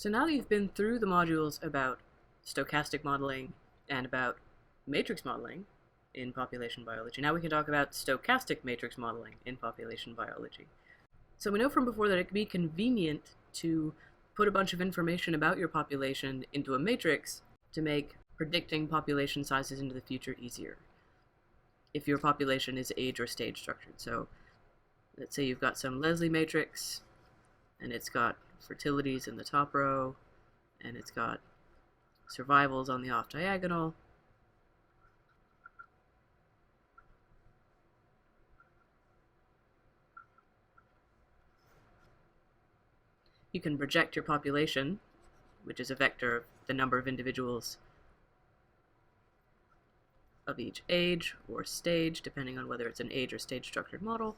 So now that you've been through the modules about stochastic modeling and about matrix modeling in population biology, now we can talk about stochastic matrix modeling in population biology. So we know from before that it can be convenient to put a bunch of information about your population into a matrix to make predicting population sizes into the future easier if your population is age or stage structured. So let's say you've got some Leslie matrix, and it's got fertilities in the top row, and it's got survivals on the off diagonal. You can project your population, which is a vector of the number of individuals of each age or stage, depending on whether it's an age or stage structured model.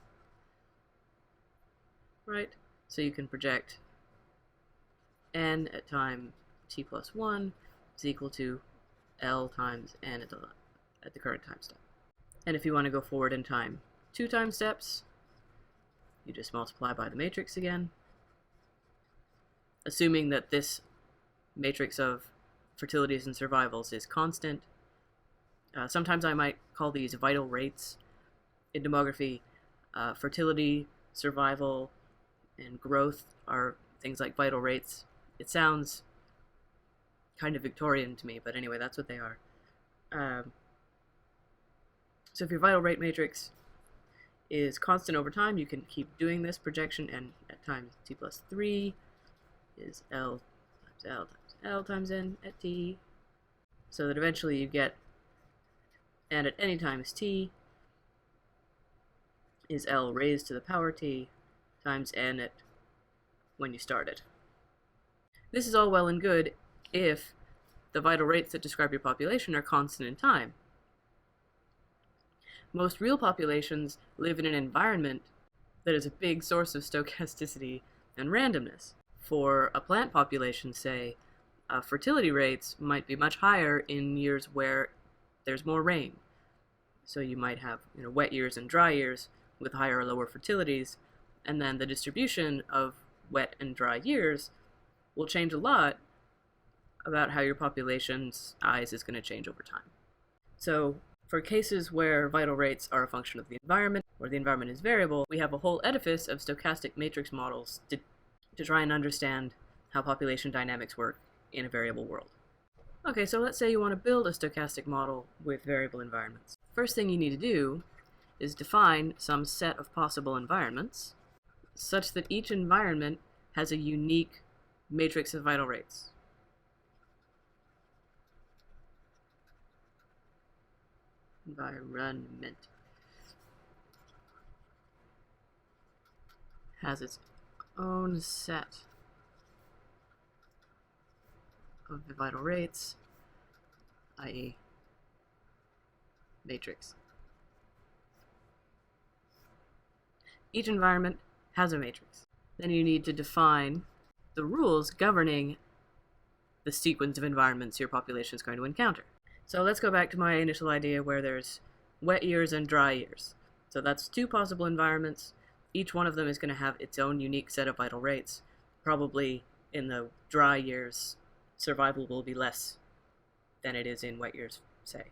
Right? So you can project n at time t plus 1 is equal to L times n at the current time step. And if you want to go forward in time 2 time steps, you just multiply by the matrix again, assuming that this matrix of fertilities and survivals is constant. Sometimes I might call these vital rates. In demography, fertility, survival, and growth are things like vital rates. It sounds kind of Victorian to me, but anyway, that's what they are. So if your vital rate matrix is constant over time, you can keep doing this projection, and at time t plus 3 is L times L times L times n at t, so that eventually you get n at any times t is L raised to the power t times n at when you started. This is all well and good if the vital rates that describe your population are constant in time. Most real populations live in an environment that is a big source of stochasticity and randomness. For a plant population, say, fertility rates might be much higher in years where there's more rain. So you might have wet years and dry years with higher or lower fertilities, and then the distribution of wet and dry years will change a lot about how your population's size is going to change over time. So for cases where vital rates are a function of the environment, or the environment is variable, we have a whole edifice of stochastic matrix models to try and understand how population dynamics work in a variable world. Okay, so let's say you want to build a stochastic model with variable environments. First thing you need to do is define some set of possible environments such that each environment has a unique matrix of vital rates. Environment has its own set of the vital rates, i.e. matrix. Each environment has a matrix. Then you need to define the rules governing the sequence of environments your population is going to encounter. So let's go back to my initial idea where there's wet years and dry years. So that's 2 possible environments. Each one of them is going to have its own unique set of vital rates. Probably in the dry years, survival will be less than it is in wet years, say.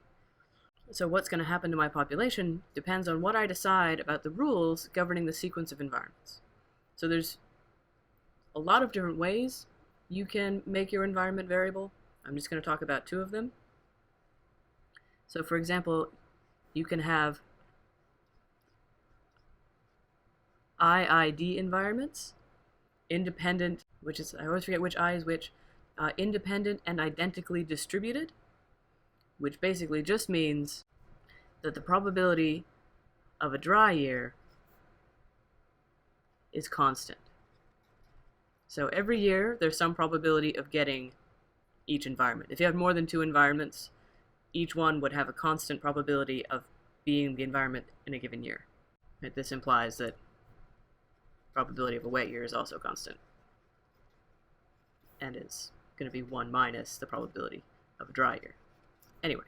So what's going to happen to my population depends on what I decide about the rules governing the sequence of environments. So there's a lot of different ways you can make your environment variable. I'm just going to talk about 2 of them. So for example, you can have IID environments, independent, which is, I always forget which I is which, independent and identically distributed, which basically just means that the probability of a dry year is constant. So every year there's some probability of getting each environment. If you have more than 2 environments, each one would have a constant probability of being the environment in a given year. Right? This implies that probability of a wet year is also constant, and is going to be 1 minus the probability of a dry year. Anyway,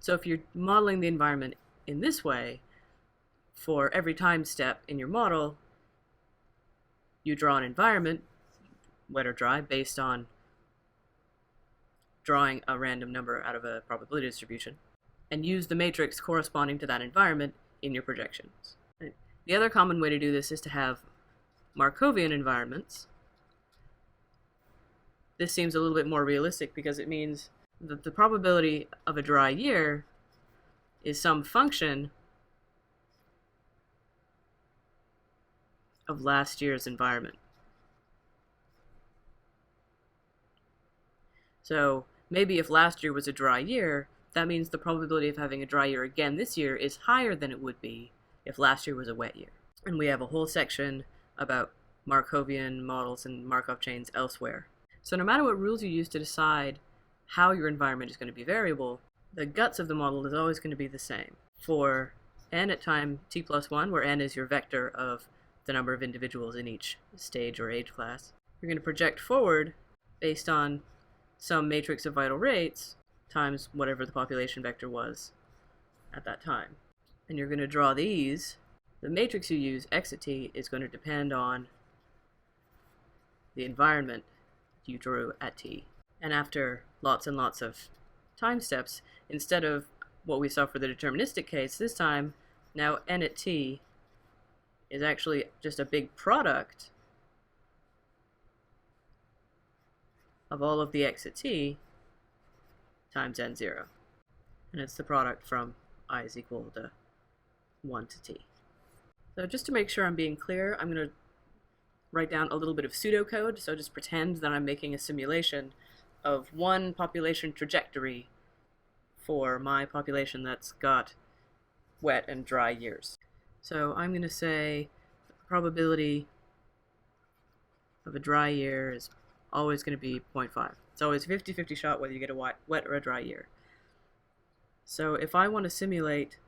so if you're modeling the environment in this way, for every time step in your model, you draw an environment, wet or dry, based on drawing a random number out of a probability distribution, and use the matrix corresponding to that environment in your projections. Right? The other common way to do this is to have Markovian environments. This seems a little bit more realistic because it means that the probability of a dry year is some function of last year's environment. So maybe if last year was a dry year, that means the probability of having a dry year again this year is higher than it would be if last year was a wet year. And we have a whole section about Markovian models and Markov chains elsewhere. So no matter what rules you use to decide how your environment is going to be variable, the guts of the model is always going to be the same. For n at time t+1, where n is your vector of the number of individuals in each stage or age class, you're going to project forward based on some matrix of vital rates times whatever the population vector was at that time. And you're going to draw these. The matrix you use, x at t, is going to depend on the environment you drew at t. And after lots and lots of time steps, instead of what we saw for the deterministic case, this time, now n at t is actually just a big product of all of the x at t times n0. And it's the product from I is equal to 1 to t. So just to make sure I'm being clear, I'm going to write down a little bit of pseudocode, so just pretend that I'm making a simulation of one population trajectory for my population that's got wet and dry years. So I'm going to say the probability of a dry year is always going to be 0.5. It's always a 50-50 shot whether you get a wet or a dry year. So if I want to simulate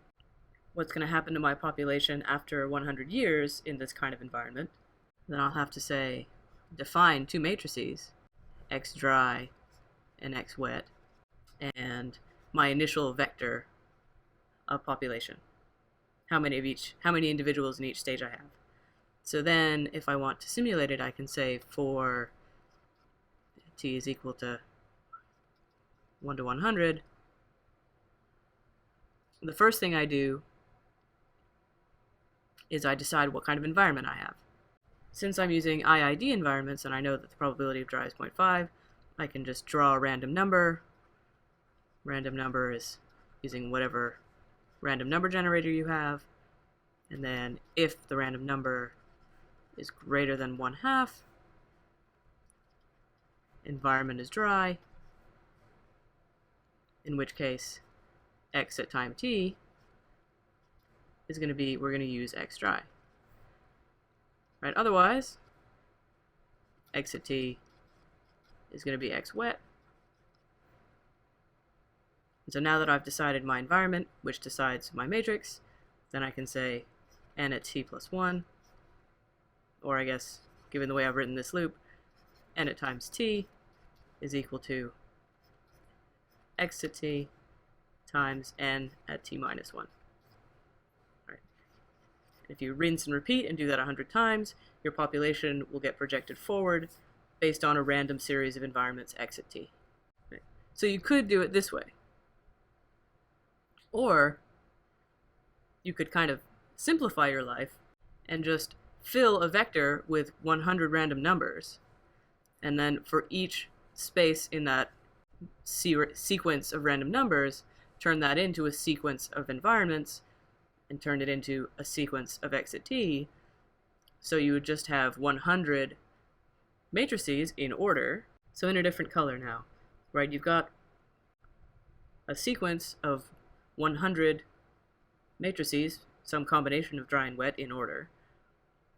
what's going to happen to my population after 100 years in this kind of environment, then I'll have to say define two matrices, x dry and x wet, and my initial vector of population. How many individuals in each stage I have. So then if I want to simulate it, I can say for t is equal to 1 to 100, the first thing I do is I decide what kind of environment I have. Since I'm using IID environments and I know that the probability of dry is 0.5, I can just draw a random number. Random number is using whatever random number generator you have. And then if the random number is greater than 1/2, environment is dry, in which case x at time t is going to be, we're going to use x dry. Right? Otherwise, x at t is going to be x wet. And so now that I've decided my environment, which decides my matrix, then I can say n at t+1, or I guess, given the way I've written this loop, n at times t is equal to x at t times n at t-1. If you rinse and repeat and do that 100 times, your population will get projected forward based on a random series of environments x at t. Right. So you could do it this way. Or you could kind of simplify your life and just fill a vector with 100 random numbers. And then for each space in that sequence of random numbers, turn that into a sequence of environments and turn it into a sequence of x at t, so you would just have 100 matrices in order, so in a different color now, right? You've got a sequence of 100 matrices, some combination of dry and wet in order,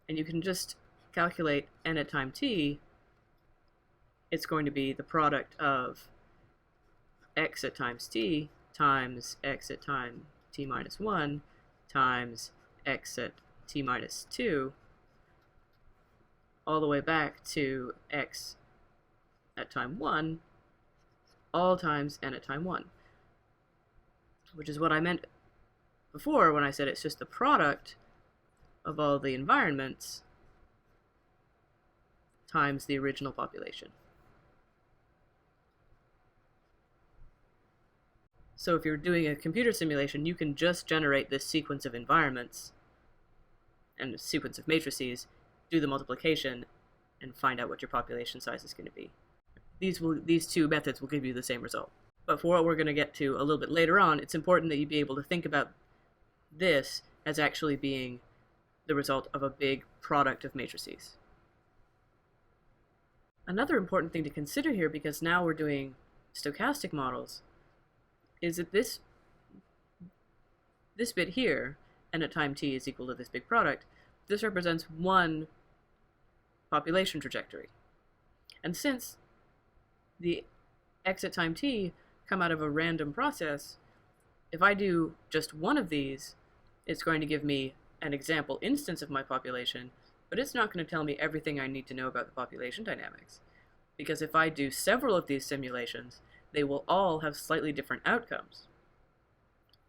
and you can just calculate n at time t. It's going to be the product of x at times t times x at time t-1 times x at t-2 all the way back to x at time 1 all times n at time 1, which is what I meant before when I said it's just the product of all the environments times the original population. So if you're doing a computer simulation, you can just generate this sequence of environments and a sequence of matrices, do the multiplication, and find out what your population size is going to be. These two methods will give you the same result. But for what we're going to get to a little bit later on, it's important that you be able to think about this as actually being the result of a big product of matrices. Another important thing to consider here, because now we're doing stochastic models, is that this bit here, n at time t is equal to this big product, this represents one population trajectory. And since the x at time t come out of a random process, if I do just one of these, it's going to give me an example instance of my population, but it's not going to tell me everything I need to know about the population dynamics. Because if I do several of these simulations, they will all have slightly different outcomes.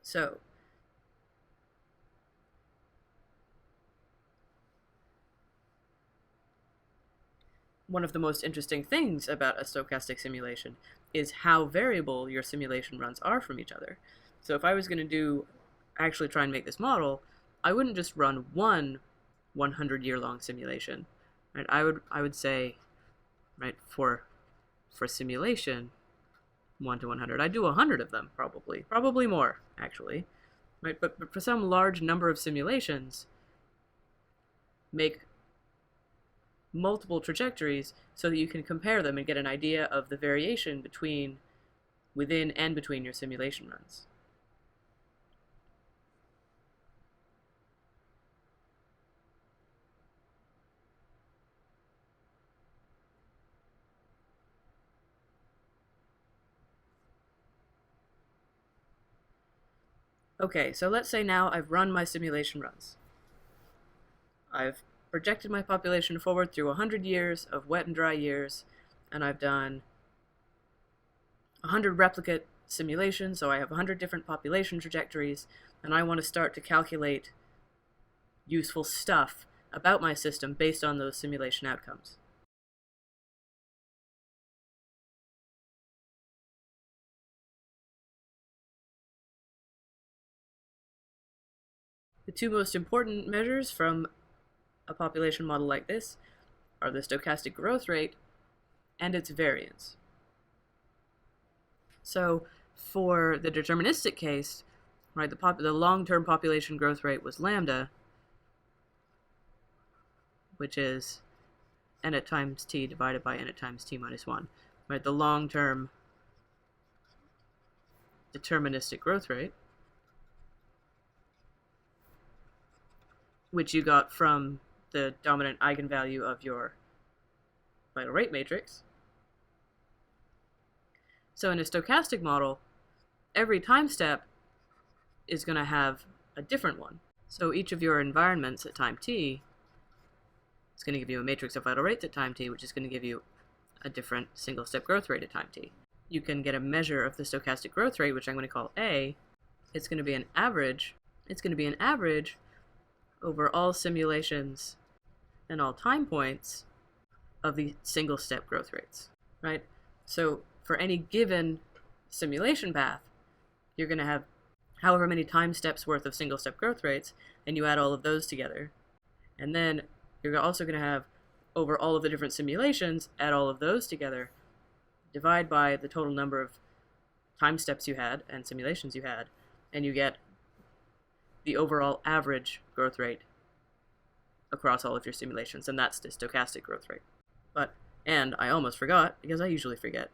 So, one of the most interesting things about a stochastic simulation is how variable your simulation runs are from each other. So if I was going to actually try and make this model, I wouldn't just run one 100-year-long simulation. Right? I would say, right, for simulation 1 to 100, I'd do 100 of them probably more actually, right? But for some large number of simulations, make multiple trajectories so that you can compare them and get an idea of the variation within and between your simulation runs. Okay, so let's say now I've run my simulation runs. I've projected my population forward through 100 years of wet and dry years, and I've done 100 replicate simulations, so I have 100 different population trajectories, and I want to start to calculate useful stuff about my system based on those simulation outcomes. The two most important measures from a population model like this are the stochastic growth rate and its variance. So for the deterministic case, right, the long-term population growth rate was lambda, which is n at times t divided by n at times t minus 1. Right, the long-term deterministic growth rate, which you got from the dominant eigenvalue of your vital rate matrix. So in a stochastic model, every time step is going to have a different one. So each of your environments at time t is going to give you a matrix of vital rates at time t, which is going to give you a different single-step growth rate at time t. You can get a measure of the stochastic growth rate, which I'm going to call A. It's going to be an average. It's going to be an average over all simulations and all time points of the single-step growth rates, right? So for any given simulation path, you're going to have however many time steps worth of single-step growth rates, and you add all of those together. And then you're also going to have, over all of the different simulations, add all of those together, divide by the total number of time steps you had and simulations you had, and you get the overall average growth rate across all of your simulations, and that's the stochastic growth rate. And I almost forgot, because I usually forget,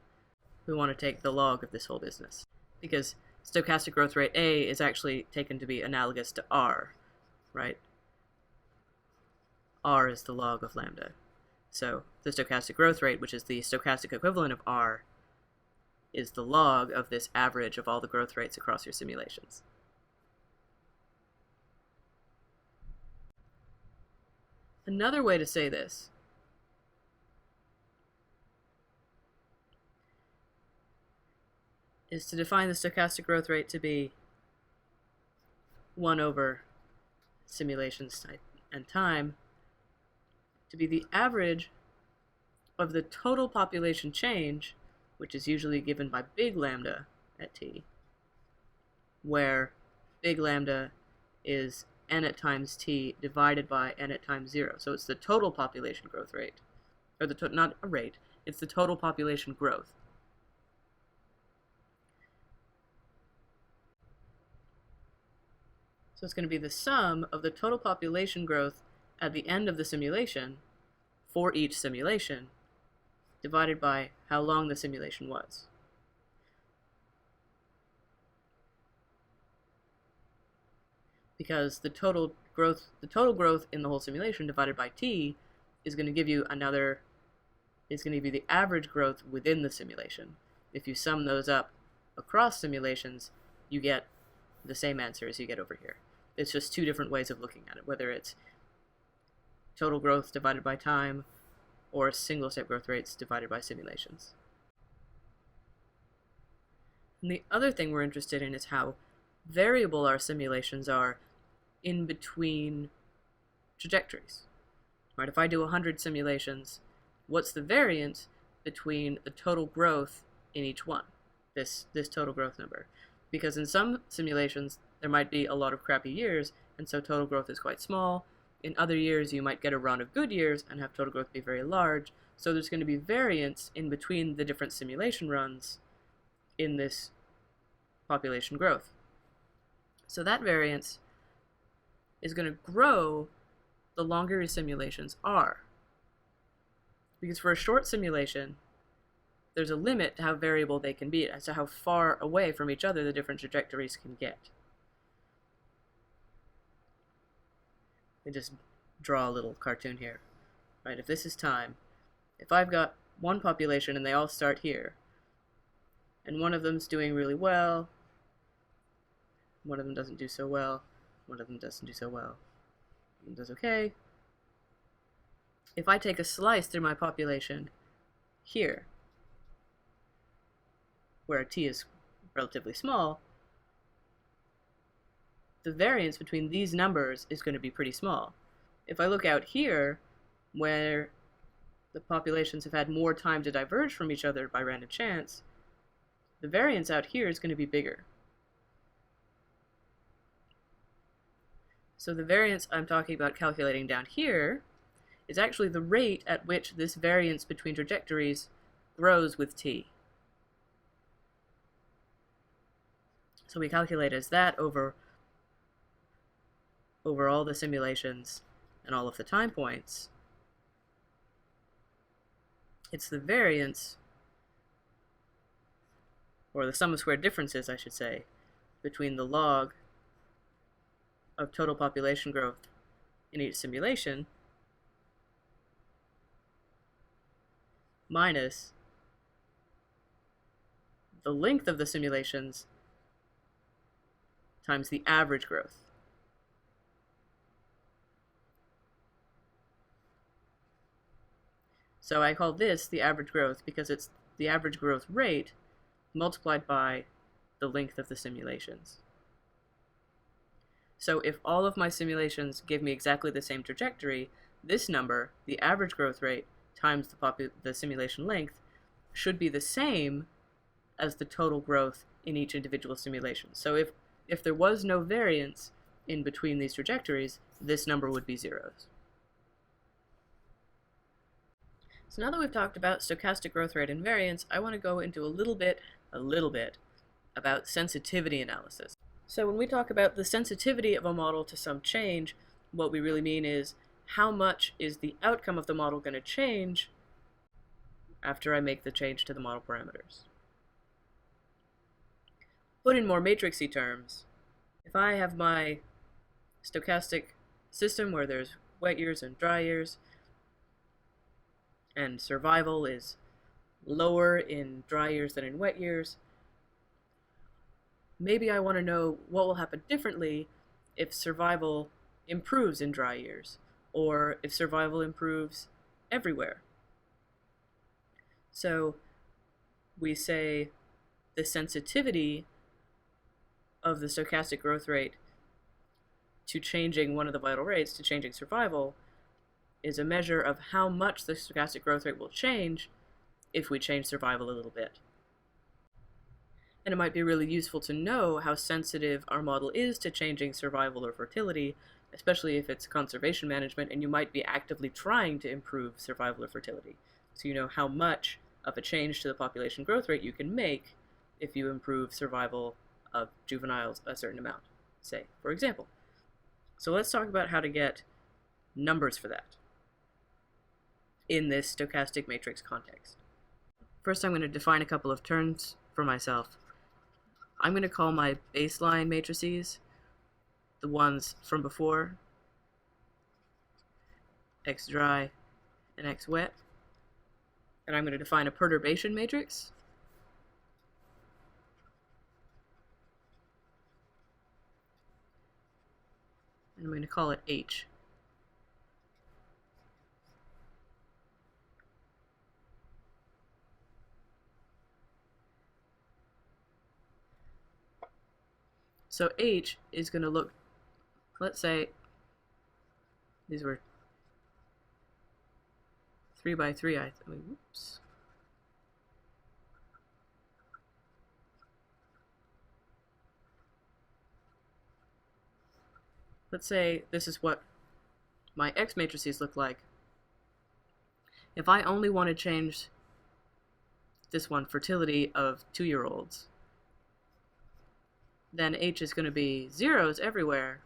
we want to take the log of this whole business, because stochastic growth rate A is actually taken to be analogous to R, right? R is the log of lambda. So the stochastic growth rate, which is the stochastic equivalent of R, is the log of this average of all the growth rates across your simulations. Another way to say this is to define the stochastic growth rate to be 1 over simulations and time to be the average of the total population change, which is usually given by big lambda at t, where big lambda is n at times t divided by n at times 0. So it's the total population growth rate, or not a rate, it's the total population growth. So it's going to be the sum of the total population growth at the end of the simulation for each simulation divided by how long the simulation was. Because the total growth in the whole simulation divided by t is going to give you the average growth within the simulation. If you sum those up across simulations, you get the same answer as you get over here. It's just two different ways of looking at it, whether it's total growth divided by time or single-step growth rates divided by simulations. And the other thing we're interested in is how variable our simulations are in between trajectories. Right? If I do 100 simulations, what's the variance between the total growth in each one, this total growth number? Because in some simulations, there might be a lot of crappy years, and so total growth is quite small. In other years, you might get a run of good years and have total growth be very large. So there's going to be variance in between the different simulation runs in this population growth. So that variance is going to grow the longer your simulations are. Because for a short simulation, there's a limit to how variable they can be as to how far away from each other the different trajectories can get. Let me just draw a little cartoon here. Right, if this is time, if I've got one population and they all start here, and one of them's doing really well, one of them doesn't do so well, one of them doesn't do so well, one does okay. If I take a slice through my population here, where t is relatively small, the variance between these numbers is going to be pretty small. If I look out here, where the populations have had more time to diverge from each other by random chance, the variance out here is going to be bigger. So the variance I'm talking about calculating down here is actually the rate at which this variance between trajectories grows with t. So we calculate as that over all the simulations and all of the time points. It's the variance, or the sum of squared differences, I should say, between the log of total population growth in each simulation minus the length of the simulations times the average growth. So I call this the average growth because it's the average growth rate multiplied by the length of the simulations. So if all of my simulations give me exactly the same trajectory, this number, the average growth rate times the simulation length, should be the same as the total growth in each individual simulation. So if there was no variance in between these trajectories, this number would be zeros. So now that we've talked about stochastic growth rate and variance, I want to go into a little bit about sensitivity analysis. So when we talk about the sensitivity of a model to some change, what we really mean is how much is the outcome of the model going to change after I make the change to the model parameters. Put in more matrixy terms, if I have my stochastic system where there's wet years and dry years, and survival is lower in dry years than in wet years, maybe I want to know what will happen differently if survival improves in dry years, or if survival improves everywhere. So we say the sensitivity of the stochastic growth rate to changing one of the vital rates, to changing survival, is a measure of how much the stochastic growth rate will change if we change survival a little bit. And it might be really useful to know how sensitive our model is to changing survival or fertility, especially if it's conservation management and you might be actively trying to improve survival or fertility. So you know how much of a change to the population growth rate you can make if you improve survival of juveniles a certain amount, say, for example. So let's talk about how to get numbers for that in this stochastic matrix context. First, I'm going to define a couple of terms for myself. I'm going to call my baseline matrices the ones from before, x dry and x wet. And I'm going to define a perturbation matrix. And I'm going to call it H. So H is going to look, let's say, these were 3 by 3, oops. Let's say this is what my X matrices look like. If I only want to change this one, fertility of 2-year-olds, then H is going to be zeros everywhere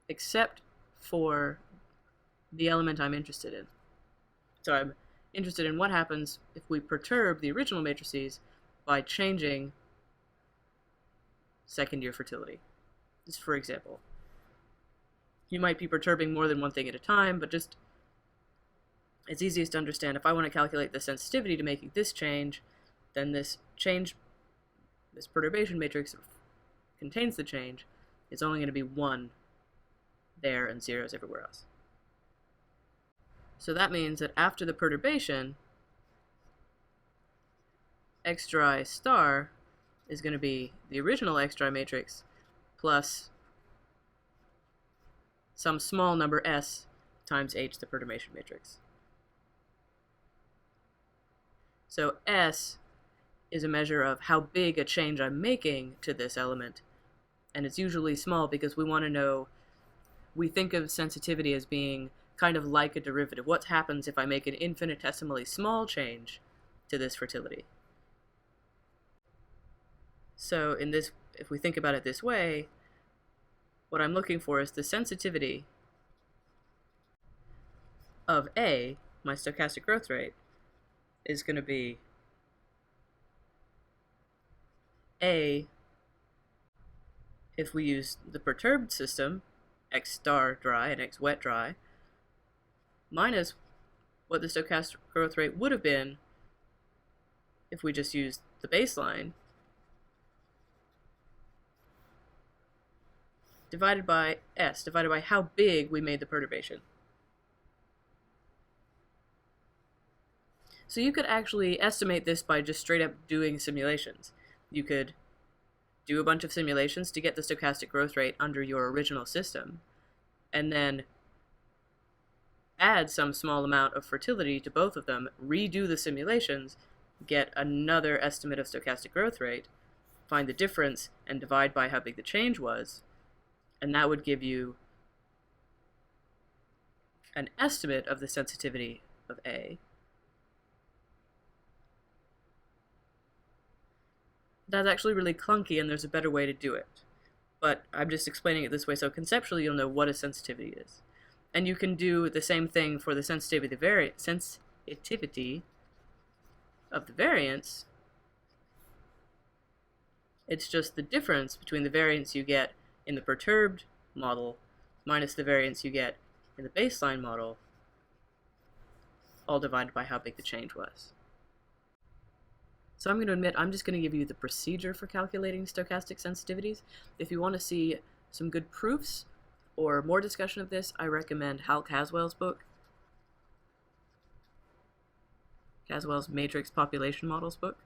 except for the element I'm interested in. So I'm interested in what happens if we perturb the original matrices by changing second-year fertility. Just for example. You might be perturbing more than one thing at a time, but just it's easiest to understand. If I want to calculate the sensitivity to making this change, then this perturbation matrix contains the change. It's only going to be 1 there and zeros everywhere else. So that means that after the perturbation, x dry star is going to be the original x dry matrix plus some small number s times h, the perturbation matrix. So s is a measure of how big a change I'm making to this element, and it's usually small because we want to know, we think of sensitivity as being kind of like a derivative. What happens if I make an infinitesimally small change to this fertility? So in this, if we think about it this way, what I'm looking for is the sensitivity of A, my stochastic growth rate, is going to be A if we use the perturbed system, x star dry and x wet dry, minus what the stochastic growth rate would have been if we just used the baseline, divided by s, divided by how big we made the perturbation. So you could actually estimate this by just straight up doing simulations. You could do a bunch of simulations to get the stochastic growth rate under your original system, and then add some small amount of fertility to both of them, redo the simulations, get another estimate of stochastic growth rate, find the difference, and divide by how big the change was, and that would give you an estimate of the sensitivity of A. That's actually really clunky, and there's a better way to do it. But I'm just explaining it this way so conceptually you'll know what a sensitivity is. And you can do the same thing for the sensitivity of the variance. It's just the difference between the variance you get in the perturbed model minus the variance you get in the baseline model, all divided by how big the change was. So I'm going to admit I'm just going to give you the procedure for calculating stochastic sensitivities. If you want to see some good proofs or more discussion of this, I recommend Hal Caswell's book, Caswell's Matrix Population Models book.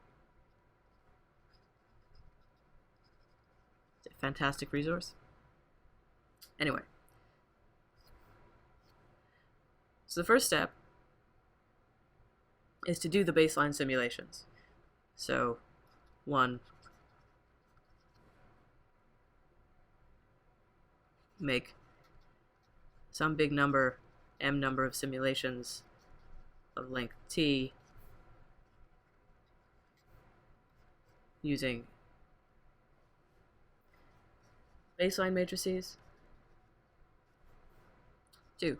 It's a fantastic resource. Anyway, so the first step is to do the baseline simulations. So 1, make some big number, m number of simulations of length t using baseline matrices. 2.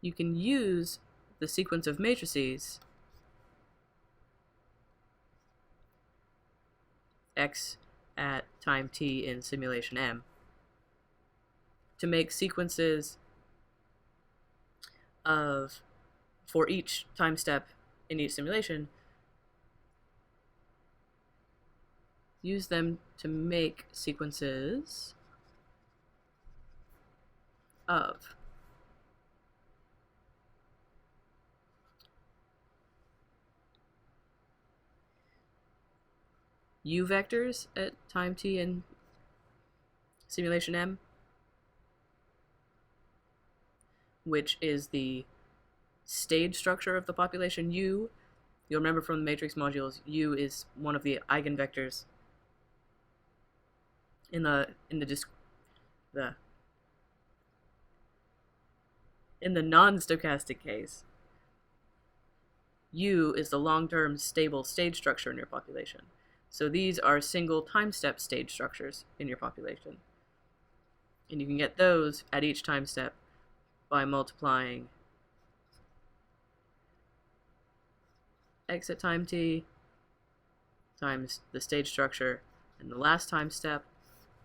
You can use the sequence of matrices x at time t in simulation M to make sequences of, for each time step in each simulation, use them to make sequences of u vectors at time t in simulation M, which is the stage structure of the population U. You'll remember from the matrix modules, U is one of the eigenvectors in the non-stochastic case. U is the long-term stable stage structure in your population. So these are single time step stage structures in your population. And you can get those at each time step by multiplying x at time t times the stage structure and the last time step,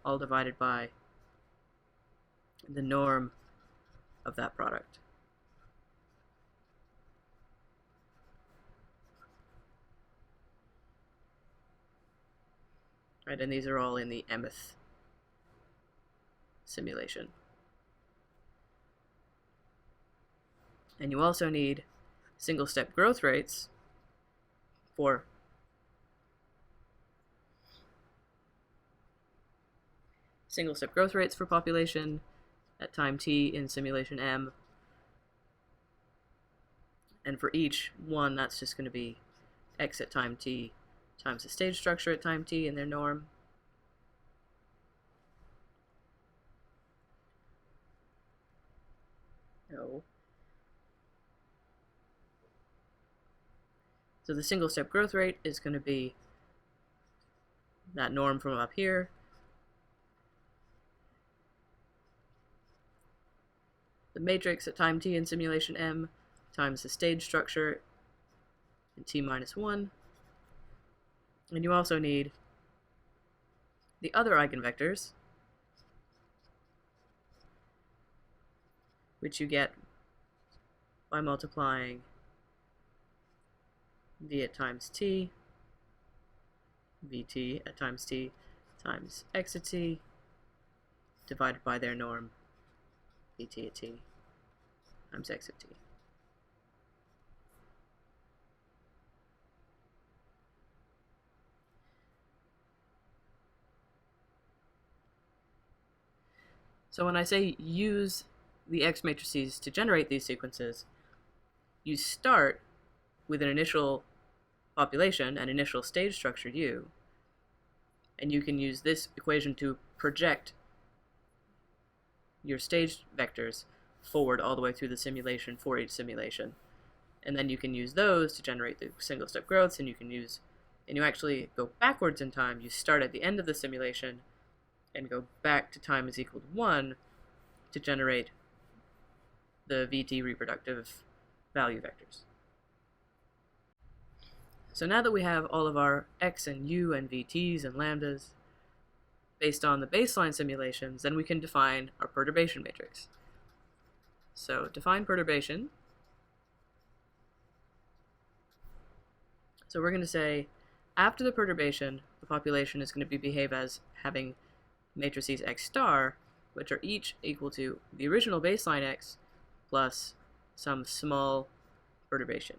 all divided by the norm of that product. Right, and these are all in the mth simulation. And you also need single-step growth rates for population at time t in simulation M. And for each one, that's just going to be x at time t times the stage structure at time t and their norm. No. So the single-step growth rate is going to be that norm from up here. The matrix at time t in simulation M times the stage structure in t minus 1. And you also need the other eigenvectors, which you get by multiplying v at times t, vt at times t, times x at t, divided by their norm, vt at t, times x at t. So when I say use the X matrices to generate these sequences, you start with an initial population, an initial stage structure U, and you can use this equation to project your stage vectors forward all the way through the simulation for each simulation. And then you can use those to generate the single-step growths, and you actually go backwards in time. You start at the end of the simulation and go back to time is equal to 1 to generate the VT reproductive value vectors. So now that we have all of our X and U and VTs and lambdas based on the baseline simulations, then we can define our perturbation matrix. So define perturbation. So we're going to say after the perturbation, the population is going to behave as having matrices X star, which are each equal to the original baseline X plus some small perturbation.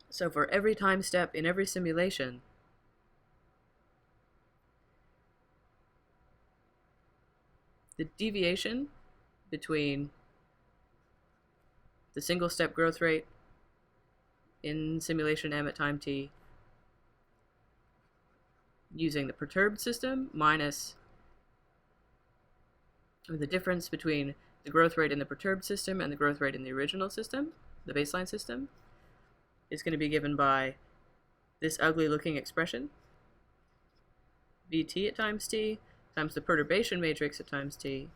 So for every time step in every simulation, the deviation between the single step growth rate in simulation M at time t using the perturbed system minus the difference between the growth rate in the perturbed system and the growth rate in the original system, the baseline system, is going to be given by this ugly looking expression, Vt at times t, times the perturbation matrix at times t,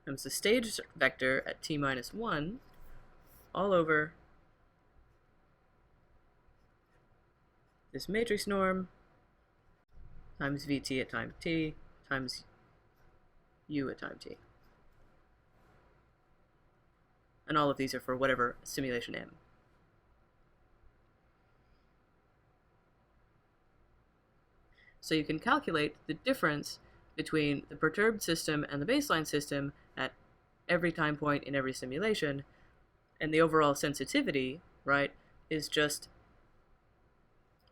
times the stage vector at t minus 1, all over this matrix norm times Vt at time t times u at time t. And all of these are for whatever simulation M. So you can calculate the difference between the perturbed system and the baseline system at every time point in every simulation, and the overall sensitivity, right, is just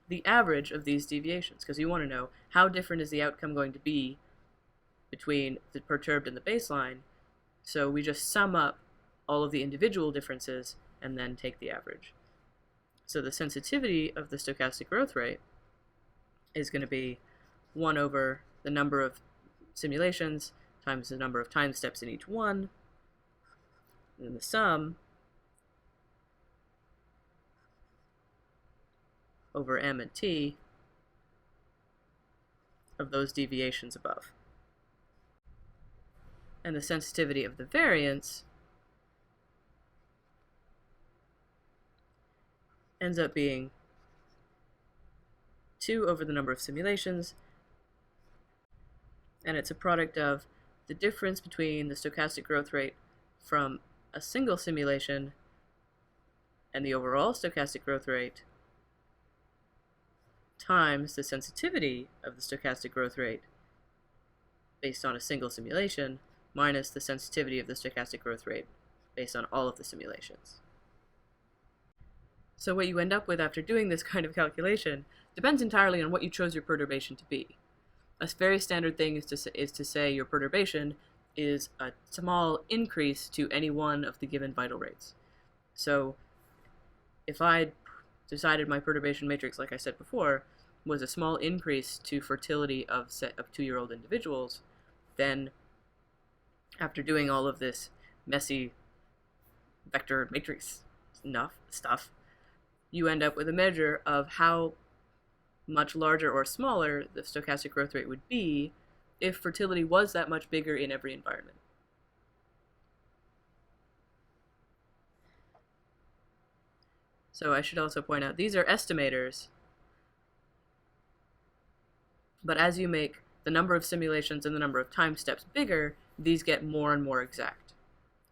the average of these deviations, because you want to know how different is the outcome going to be between the perturbed and the baseline. So we just sum up all of the individual differences and then take the average. So the sensitivity of the stochastic growth rate is going to be 1 over the number of simulations times the number of time steps in each one, and then the sum over m and t of those deviations above. And the sensitivity of the variance ends up being 2 over the number of simulations, and it's a product of the difference between the stochastic growth rate from a single simulation and the overall stochastic growth rate times the sensitivity of the stochastic growth rate based on a single simulation minus the sensitivity of the stochastic growth rate based on all of the simulations. So what you end up with after doing this kind of calculation depends entirely on what you chose your perturbation to be. A very standard thing is to say your perturbation is a small increase to any one of the given vital rates. So if I decided my perturbation matrix, like I said before, was a small increase to fertility of 2-year-old individuals, then after doing all of this messy vector matrix stuff, you end up with a measure of how much larger or smaller the stochastic growth rate would be if fertility was that much bigger in every environment. So I should also point out, these are estimators, but as you make the number of simulations and the number of time steps bigger, these get more and more exact.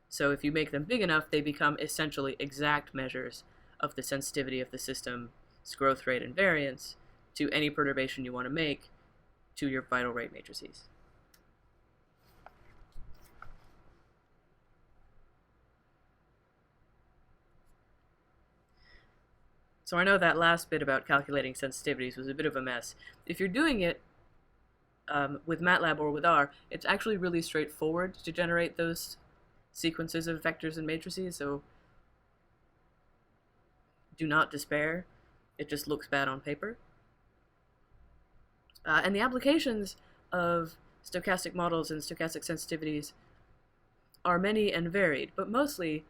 So if you make them big enough, they become essentially exact measures of the sensitivity of the system's growth rate and variance to any perturbation you want to make to your vital rate matrices. So I know that last bit about calculating sensitivities was a bit of a mess. If you're doing it with MATLAB or with R, it's actually really straightforward to generate those sequences of vectors and matrices, so do not despair. It just looks bad on paper. And the applications of stochastic models and stochastic sensitivities are many and varied, but mostly,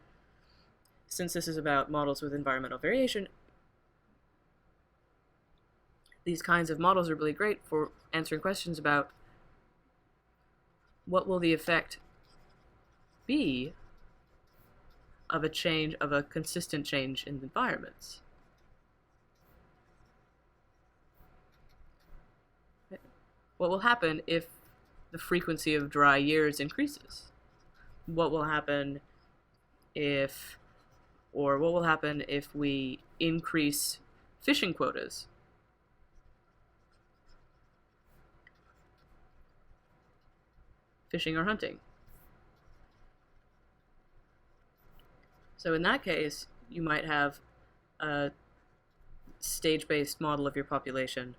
since this is about models with environmental variation, these kinds of models are really great for answering questions about what will the effect be of a consistent change in environments. What will happen if the frequency of dry years increases? What will happen if we increase fishing quotas? Fishing or hunting. So in that case, you might have a stage-based model of your population,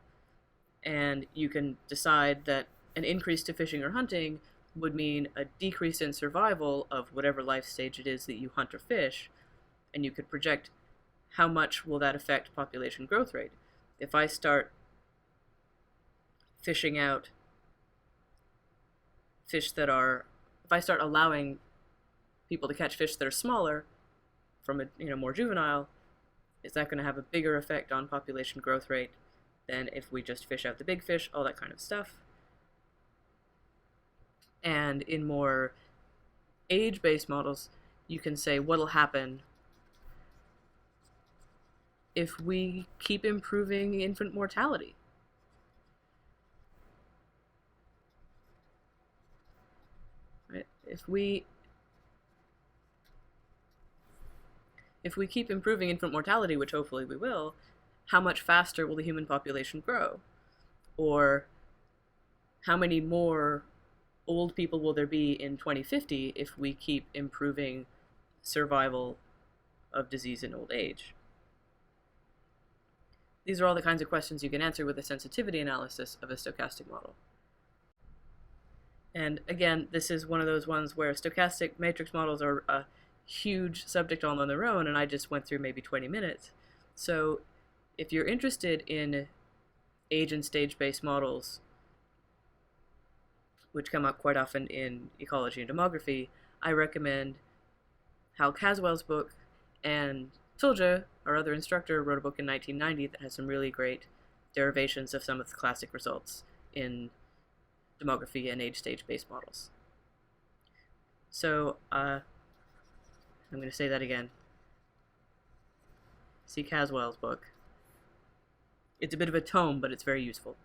and you can decide that an increase to fishing or hunting would mean a decrease in survival of whatever life stage it is that you hunt or fish, and you could project how much will that affect population growth rate. If I start fishing out fish that are, if I start allowing people to catch fish that are smaller from a more juvenile, is that going to have a bigger effect on population growth rate than if we just fish out the big fish, all that kind of stuff. And in more age-based models, you can say what'll happen if we keep improving infant mortality. Right? If we keep improving infant mortality, which hopefully we will, how much faster will the human population grow? Or how many more old people will there be in 2050 if we keep improving survival of disease in old age? These are all the kinds of questions you can answer with a sensitivity analysis of a stochastic model. And again, this is one of those ones where stochastic matrix models are a huge subject all on their own, and I just went through maybe 20 minutes. So if you're interested in age and stage-based models, which come up quite often in ecology and demography, I recommend Hal Caswell's book, and Tulja, our other instructor, wrote a book in 1990 that has some really great derivations of some of the classic results in demography and age stage-based models. So I'm going to say that again. See Caswell's book. It's a bit of a tome, but it's very useful.